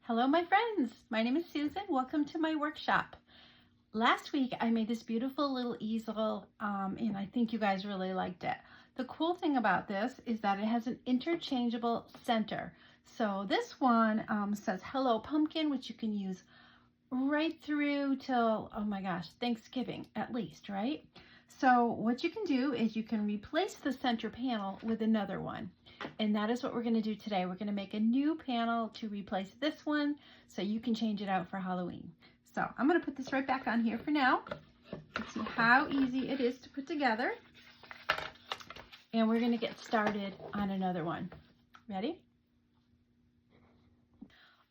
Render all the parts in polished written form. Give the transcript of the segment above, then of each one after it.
Hello, my friends. My name is Susan. Welcome to my workshop. Last week, I made this beautiful little easel, and I think you guys really liked it. The cool thing about this is that it has an interchangeable center. So this one says Hello Pumpkin, which you can use right through till, oh my gosh, Thanksgiving at least, right? So what you can do is you can replace the center panel with another one. And that is what we're going to do today. We're going to make a new panel to replace this one so you can change it out for Halloween. So I'm going to put this right back on here for now. Let's see how easy it is to put together. And we're going to get started on another one. Ready?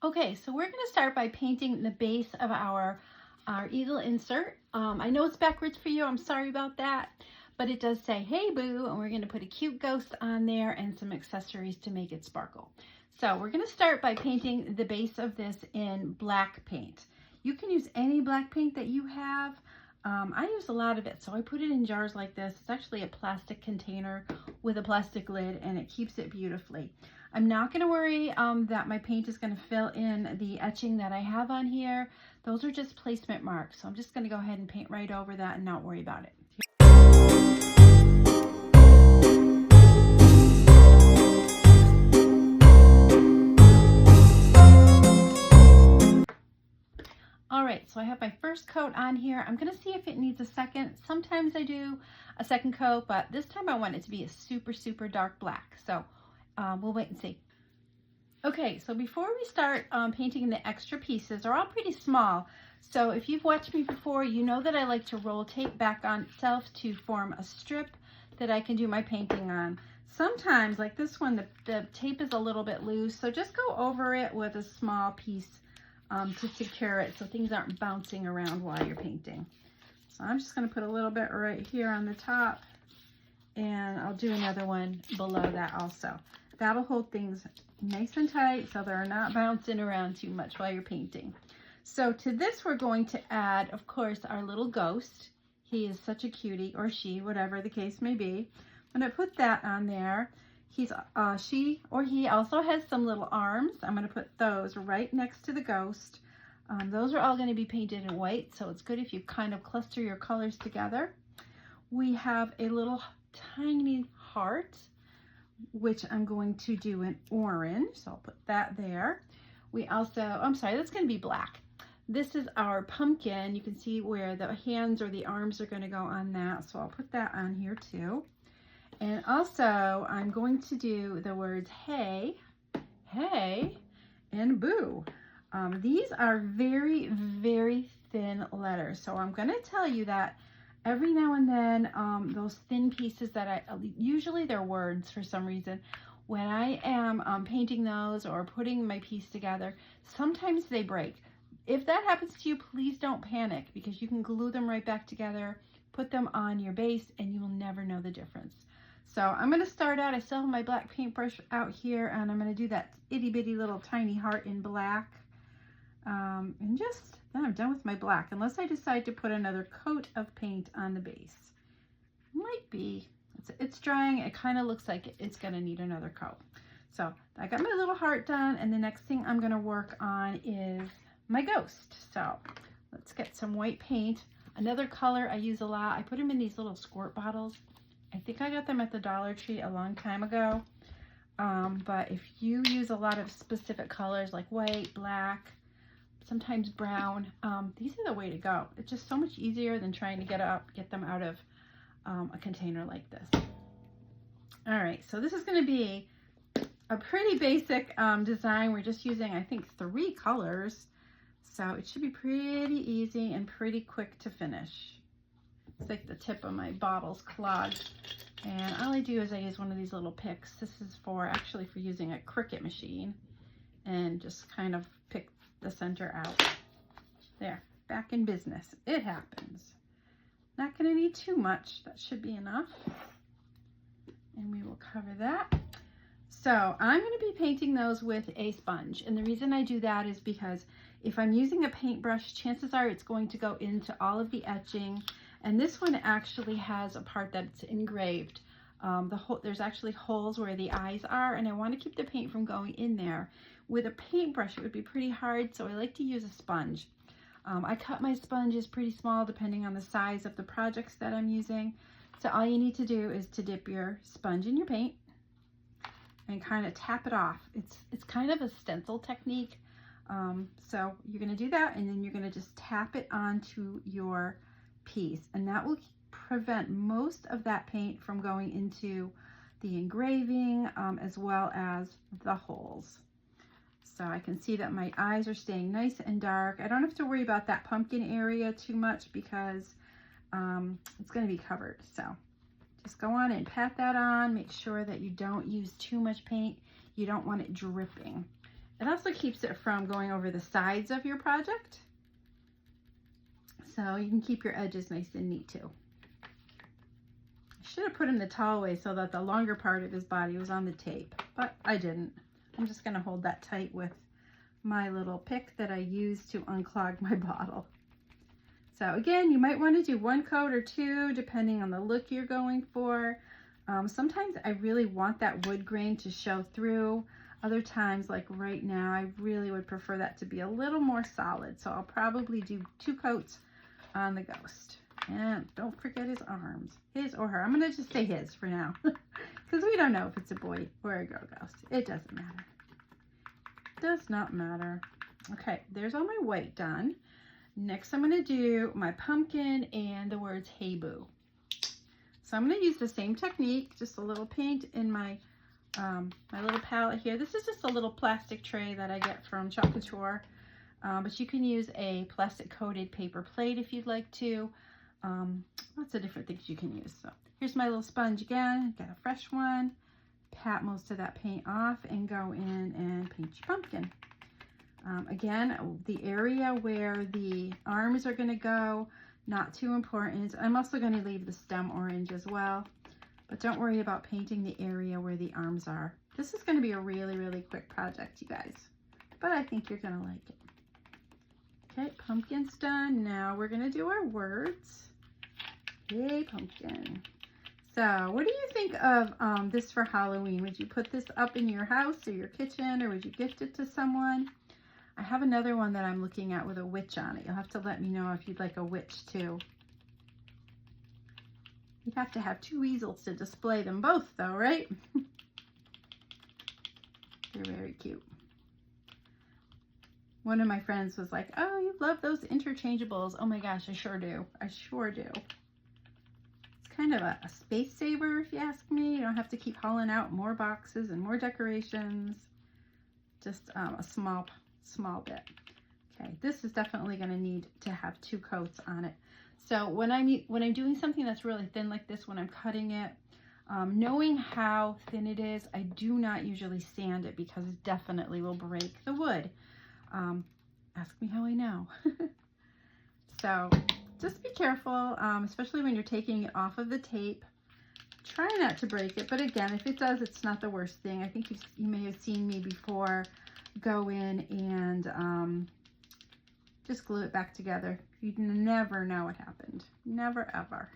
Okay, so we're going to start by painting the base of our easel insert. I know it's backwards for you. I'm sorry about that. But it does say, hey boo, and we're going to put a cute ghost on there and some accessories to make it sparkle. So we're going to start by painting the base of this in black paint. You can use any black paint that you have. I use a lot of it, so I put it in jars like this. It's actually a plastic container with a plastic lid, and it keeps it beautifully. I'm not going to worry that my paint is going to fill in the etching that I have on here. Those are just placement marks, so I'm just going to go ahead and paint right over that and not worry about it. All right, so I have my first coat on here. I'm gonna see if it needs a second. Sometimes I do a second coat, but this time I want it to be a super, super dark black. So we'll wait and see. Okay, so before we start painting the extra pieces, they're all pretty small. So if you've watched me before, you know that I like to roll tape back on itself to form a strip that I can do my painting on. Sometimes, like this one, the tape is a little bit loose, so just go over it with a small piece to secure it so things aren't bouncing around while you're painting. So I'm just going to put a little bit right here on the top, and I'll do another one below that also. That'll hold things nice and tight so they're not bouncing around too much while you're painting. So to this we're going to add, of course, our little ghost. He is such a cutie, or she, whatever the case may be. I'm going to put that on there. She or he also has some little arms. I'm going to put those right next to the ghost. Those are all going to be painted in white, so it's good if you kind of cluster your colors together. We have a little tiny heart, which I'm going to do in orange, so I'll put that there. We also, I'm sorry, that's going to be black. This is our pumpkin. You can see where the hands or the arms are going to go on that, so I'll put that on here too. And also, I'm going to do the words hey, hey, and boo. These are very, very thin letters. So I'm going to tell you that every now and then, those thin pieces that usually they're words for some reason, when I am painting those or putting my piece together, sometimes they break. If that happens to you, please don't panic, because you can glue them right back together, put them on your base, and you will never know the difference. So I'm going to start out, I still have my black paintbrush out here, and I'm going to do that itty bitty little tiny heart in black. And then I'm done with my black, unless I decide to put another coat of paint on the base. Might be, it's drying, it kind of looks like it's going to need another coat. So I got my little heart done, and the next thing I'm going to work on is my ghost. So let's get some white paint. Another color I use a lot, I put them in these little squirt bottles. I think I got them at the Dollar Tree a long time ago. But if you use a lot of specific colors like white, black, sometimes brown, these are the way to go. It's just so much easier than trying to get them out of a container like this. All right, so this is going to be a pretty basic design. We're just using, I think, 3 colors. So it should be pretty easy and pretty quick to finish. It's like the tip of my bottle's clogged, and all I do is I use one of these little picks. This is actually for using a Cricut machine, and just kind of pick the center out. There, back in business. It happens. Not going to need too much. That should be enough, and we will cover that. So I'm going to be painting those with a sponge, and the reason I do that is because if I'm using a paintbrush, chances are it's going to go into all of the etching. And this one actually has a part that's engraved. There's actually holes where the eyes are, and I want to keep the paint from going in there. With a paintbrush, it would be pretty hard, so I like to use a sponge. I cut my sponges pretty small depending on the size of the projects that I'm using. So all you need to do is to dip your sponge in your paint and kind of tap it off. It's kind of a stencil technique. So you're going to do that, and then you're going to just tap it onto your piece, and that will prevent most of that paint from going into the engraving, as well as the holes. So I can see that my eyes are staying nice and dark. I don't have to worry about that pumpkin area too much because it's going to be covered. So just go on and pat that on. Make sure that you don't use too much paint. You don't want it dripping. It also keeps it from going over the sides of your project. So you can keep your edges nice and neat too. I should have put him the tall way so that the longer part of his body was on the tape, but I didn't. I'm just going to hold that tight with my little pick that I use to unclog my bottle. So again, you might want to do one coat or two depending on the look you're going for. Sometimes I really want that wood grain to show through. Other times, like right now, I really would prefer that to be a little more solid. So I'll probably do 2 coats on the ghost. And don't forget his arms, his or her. I'm going to just say his for now because we don't know if it's a boy or a girl ghost. It doesn't matter. Does not matter. Okay, there's all my white done. Next, I'm going to do my pumpkin and the words "Hey Boo." So I'm going to use the same technique, just a little paint in my my little palette here. This is just a little plastic tray that I get from Chalk Couture, but you can use a plastic coated paper plate if you'd like to. Lots of different things you can use. So here's my little sponge again. Got a fresh one. Pat most of that paint off and go in and paint your pumpkin. Again, the area where the arms are going to go, not too important. I'm also going to leave the stem orange as well, but don't worry about painting the area where the arms are. This is going to be a really, really quick project, you guys, but I think you're going to like it. Okay, pumpkin's done. Now we're going to do our words. Yay, pumpkin. So what do you think of this for Halloween? Would you put this up in your house or your kitchen, or would you gift it to someone? I have another one that I'm looking at with a witch on it. You'll have to let me know if you'd like a witch too. You'd have to have 2 easels to display them both though, right? They're very cute. One of my friends was like, "Oh, you love those interchangeables." Oh my gosh, I sure do. I sure do. It's kind of a space saver, if you ask me. You don't have to keep hauling out more boxes and more decorations. Just a small bit. Okay, this is definitely going to need to have 2 coats on it. So when I'm doing something that's really thin like this, when I'm cutting it, knowing how thin it is, I do not usually sand it because it definitely will break the wood. Ask me how I know. So just be careful, especially when you're taking it off of the tape. Try not to break it, but again, if it does, it's not the worst thing. I think you may have seen me before go in and just glue it back together. You'd never know what happened. Never ever.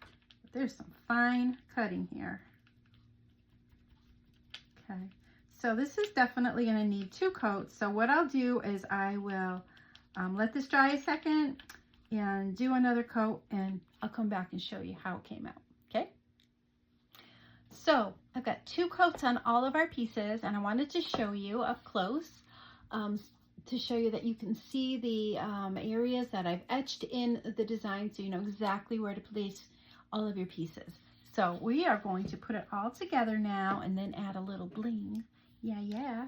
But there's some fine cutting here. Okay. So this is definitely going to need 2 coats. So what I'll do is I will let this dry a second and do another coat, and I'll come back and show you how it came out. Okay. So I've got 2 coats on all of our pieces, and I wanted to show you up close to show you that you can see the areas that I've etched in the design, so you know exactly where to place all of your pieces. So we are going to put it all together now and then add a little bling. Yeah.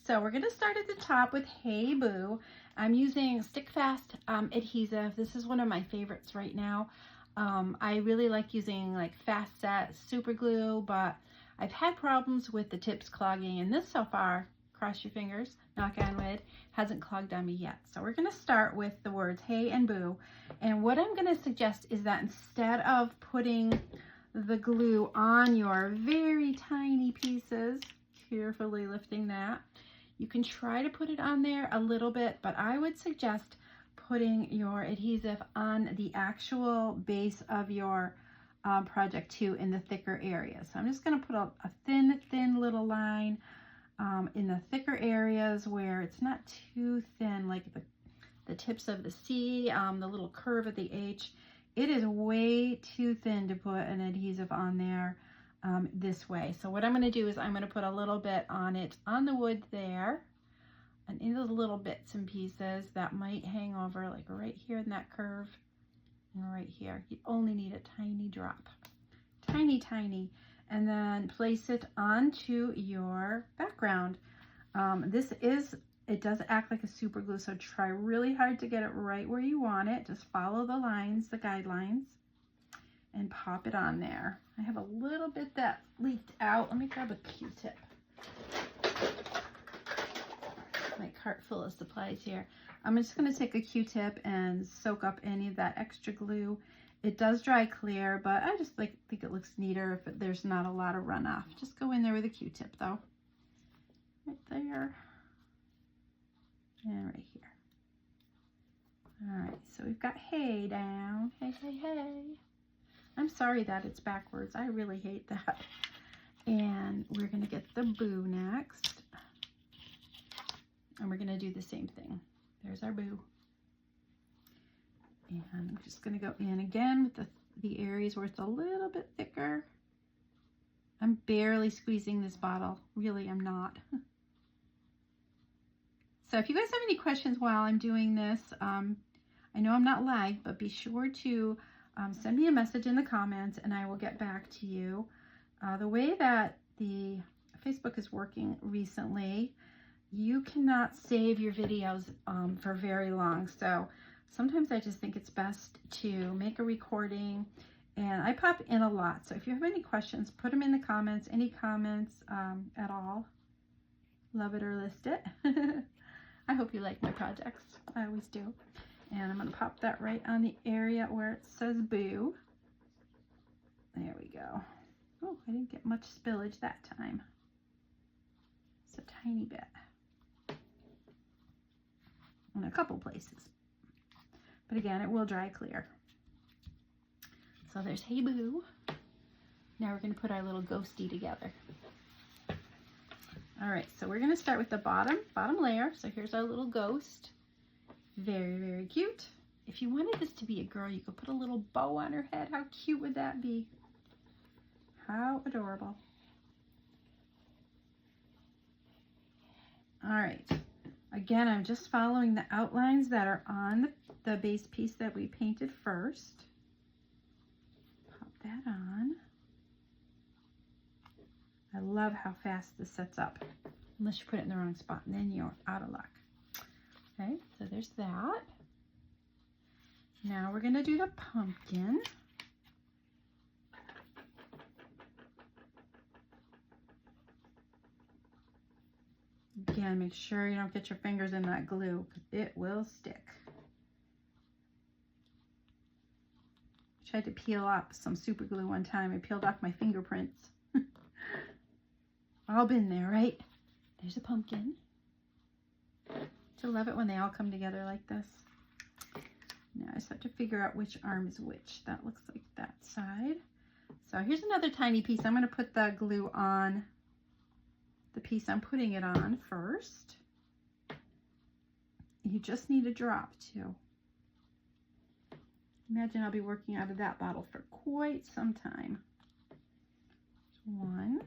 So we're going to start at the top with Hey Boo. I'm using Stick Fast adhesive. This is one of my favorites right now. I really like using like fast set super glue, but I've had problems with the tips clogging, and this so far, cross your fingers, knock on wood, hasn't clogged on me yet. So we're going to start with the words Hey and Boo. And what I'm going to suggest is that instead of putting the glue on your very tiny pieces, carefully lifting that, you can try to put it on there a little bit, but I would suggest putting your adhesive on the actual base of your project too, in the thicker areas. So I'm just going to put a thin little line in the thicker areas where it's not too thin, like the tips of the C, the little curve at the H. It is way too thin to put an adhesive on there this way. So what I'm going to do is I'm going to put a little bit on it on the wood there, and in those little bits and pieces that might hang over, like right here in that curve and right here. You only need a tiny drop, tiny, tiny, and then place it onto your background. It does act like a super glue, so try really hard to get it right where you want it. Just follow the lines, the guidelines, and pop it on there. I have a little bit that leaked out. Let me grab a Q-tip. My cart full of supplies here. I'm just going to take a Q-tip and soak up any of that extra glue. It does dry clear, but I just think it looks neater if there's not a lot of runoff. Just go in there with a Q-tip though. Right there. And right here. All right, so we've got hey down. Hey, hey, hey. I'm sorry that it's backwards. I really hate that. And we're gonna get the boo next. And we're gonna do the same thing. There's our boo. And I'm just gonna go in again with the areas where it's a little bit thicker. I'm barely squeezing this bottle. Really, I'm not. So if you guys have any questions while I'm doing this, I know I'm not live, but be sure to send me a message in the comments and I will get back to you. The way that the Facebook is working recently, you cannot save your videos for very long. So sometimes I just think it's best to make a recording, and I pop in a lot. So if you have any questions, put them in the comments, any comments at all. Love it or list it. I hope you like my projects. I always do. And I'm going to pop that right on the area where it says boo. There we go. Oh, I didn't get much spillage that time. Just a tiny bit. In a couple places. But again, it will dry clear. So there's hey boo. Now we're going to put our little ghosty together. All right, so we're going to start with the bottom layer. So here's our little ghost. Very, very cute. If you wanted this to be a girl, you could put a little bow on her head. How cute would that be? How adorable. All right. Again, I'm just following the outlines that are on the base piece that we painted first. Pop that on. I love how fast this sets up, unless you put it in the wrong spot, and then you're out of luck. Okay, so there's that. Now we're going to do the pumpkin. Again, make sure you don't get your fingers in that glue, because it will stick. I tried to peel off some super glue one time. I peeled off my fingerprints. All been there, right? There's a pumpkin. I love it when they all come together like this. Now I just have to figure out which arm is which. That looks like that side. So here's another tiny piece. I'm going to put the glue on the piece I'm putting it on first. You just need a drop too. Imagine I'll be working out of that bottle for quite some time. One.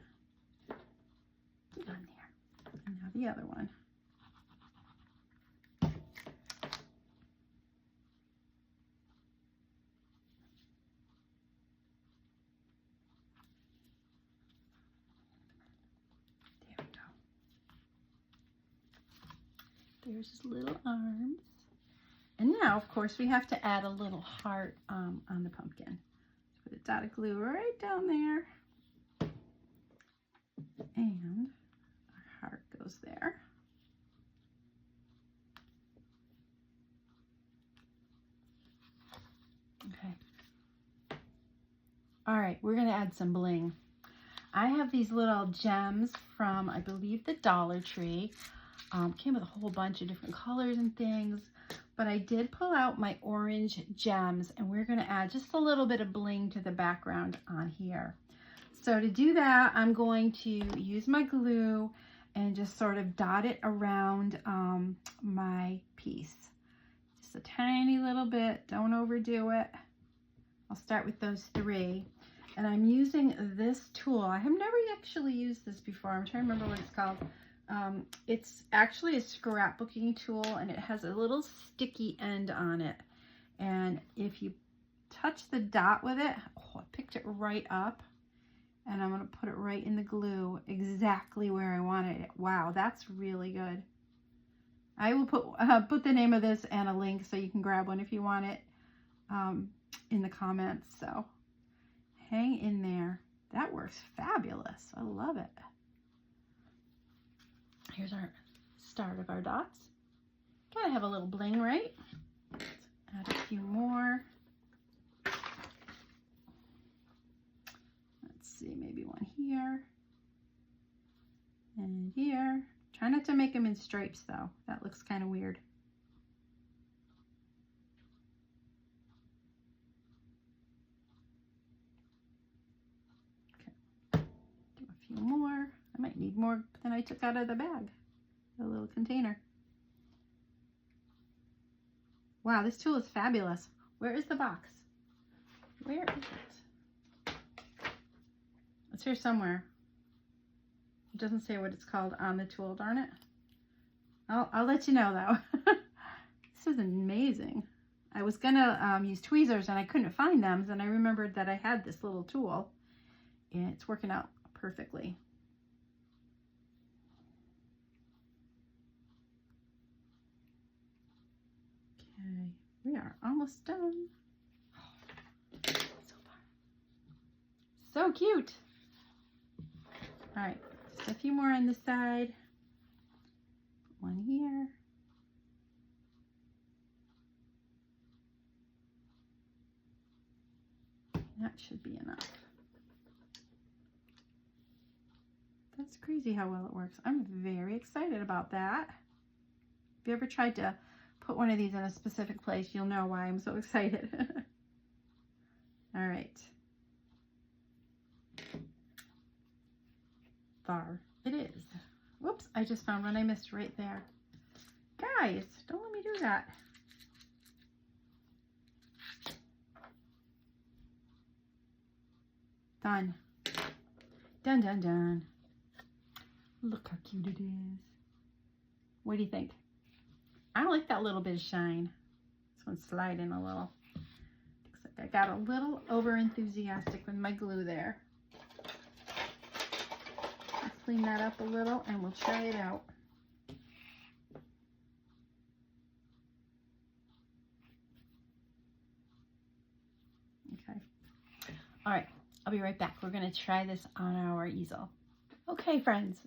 On there. And now the other one. There we go. There's his little arms. And now, of course, we have to add a little heart on the pumpkin. Put a dot of glue right down there. And our heart goes there. Okay. All right, we're going to add some bling. I have these little gems from, I believe, the Dollar Tree. Came with a whole bunch of different colors and things. But I did pull out my orange gems, and we're going to add just a little bit of bling to the background on here. So to do that, I'm going to use my glue and just sort of dot it around my piece. Just a tiny little bit, don't overdo it. I'll start with those 3. And I'm using this tool. I have never actually used this before. I'm trying to remember what it's called. It's actually a scrapbooking tool, and it has a little sticky end on it. And if you touch the dot with it, oh, I picked it right up, and I'm going to put it right in the glue exactly where I wanted it. Wow, that's really good. I will put the name of this and a link so you can grab one if you want it in the comments. So hang in there. That works fabulous. I love it. Here's our start of our dots. Gotta have a little bling, right? Let's add a few more. Let's see, maybe one here and here. Try not to make them in stripes though. That looks kind of weird. Okay. Do a few more. I might need more than I took out of the bag, the little container. Wow, this tool is fabulous. Where is the box? Where is it? It's here somewhere. It doesn't say what it's called on the tool, darn it. I'll let you know though. This is amazing. I was gonna use tweezers and I couldn't find them, and I remembered that I had this little tool, and it's working out perfectly. Okay, we are almost done. So far. So cute. All right, just a few more on this side. One here. That should be enough. That's crazy how well it works. I'm very excited about that. If you ever tried to put one of these in a specific place, you'll know why I'm so excited. All right. There it is. Whoops, I just found one I missed right there. Guys, don't let me do that. Done. Done, done, done. Look how cute it is. What do you think? I like that little bit of shine. This one's sliding a little. Looks like I got a little over enthusiastic with my glue there. Let's clean that up a little and we'll try it out. Okay. All right, I'll be right back. We're gonna try this on our easel. Okay, friends,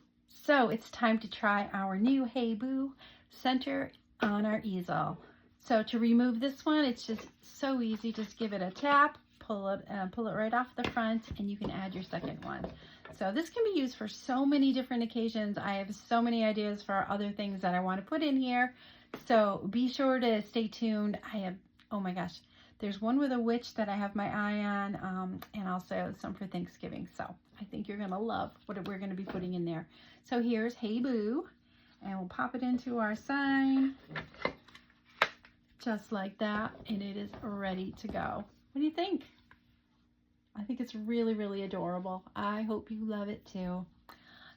so it's time to try our new Hey Boo center on our easel. So to remove this one, it's just so easy. Just give it a tap, pull it right off the front, and you can add your second one. So this can be used for so many different occasions. I have so many ideas for other things that I want to put in here. So be sure to stay tuned. I have, oh my gosh, there's one with a witch that I have my eye on, and also some for Thanksgiving. So I think you're gonna love what we're gonna be putting in there. So here's Hey Boo, and we'll pop it into our sign, just like that, and it is ready to go. What do you think? I think it's really, really adorable. I hope you love it too.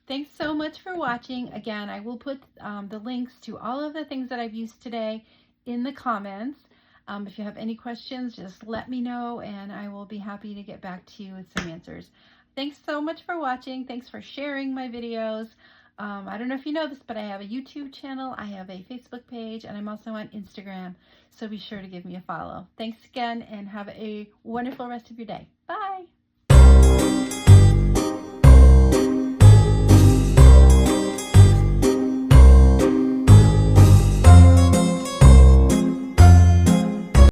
Thanks so much for watching. Again, I will put the links to all of the things that I've used today in the comments. If you have any questions, just let me know, and I will be happy to get back to you with some answers. Thanks so much for watching. Thanks for sharing my videos. I don't know if you know this, but I have a YouTube channel, I have a Facebook page, and I'm also on Instagram, so be sure to give me a follow. Thanks again, and have a wonderful rest of your day. Bye!